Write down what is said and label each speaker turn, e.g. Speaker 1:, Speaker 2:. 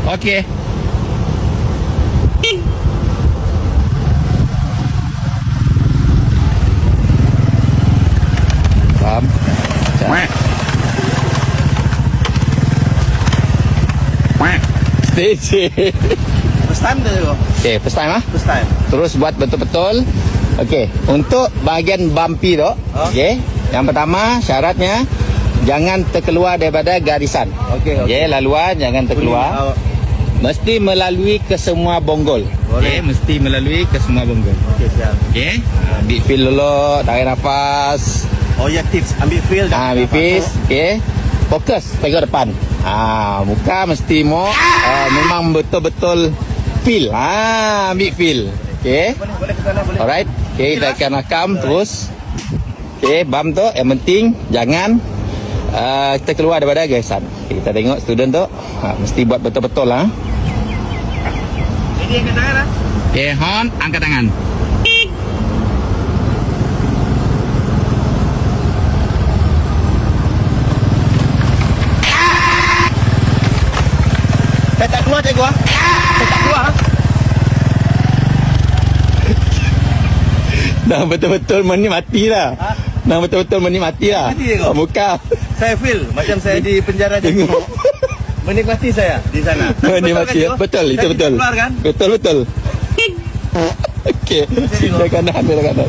Speaker 1: Okey. Bam. Stay.
Speaker 2: First time tu.
Speaker 1: Okay, first time ah.
Speaker 2: First time.
Speaker 1: Terus buat betul-betul. Okey, untuk bahagian bumpy tu, okey. Yang pertama syaratnya jangan terkeluar daripada garisan.
Speaker 2: Okey.
Speaker 1: Okey, laluan jangan terkeluar. Mesti melalui ke semua bonggol. Okey, mesti melalui ke semua bonggol.
Speaker 2: Okey, siap.
Speaker 1: Okey, ambil feel dulu, tarik nafas.
Speaker 2: Oh ya, tips ambil feel dah.
Speaker 1: Ambil feel, okey. Fokus, tengok depan. Muka mesti memang betul-betul feel. Ambil feel. Okey.
Speaker 2: Boleh ke sana, boleh.
Speaker 1: Alright. Okey, kita akan rakam terus. Okey, bam tu yang penting jangan kita keluar daripada garisan. Okay, kita tengok student tu mesti buat betul-betul lah.
Speaker 2: Jadi angkat tangan lah.
Speaker 1: Okey, horn, angkat tangan.
Speaker 2: Saya tak keluar cikgu ah. Saya tak keluar.
Speaker 1: Dah betul-betul menikmati lah. Dah betul-betul menikmati lah.
Speaker 2: Menikmati je kau?
Speaker 1: Muka.
Speaker 2: Saya feel macam saya di penjara cikgu. Menikmati saya di sana.
Speaker 1: Menikmati. Betul, itu
Speaker 2: Saya
Speaker 1: betul.
Speaker 2: tidak keluar kan?
Speaker 1: Betul-betul. Okey. Dah kanan, dah kanan.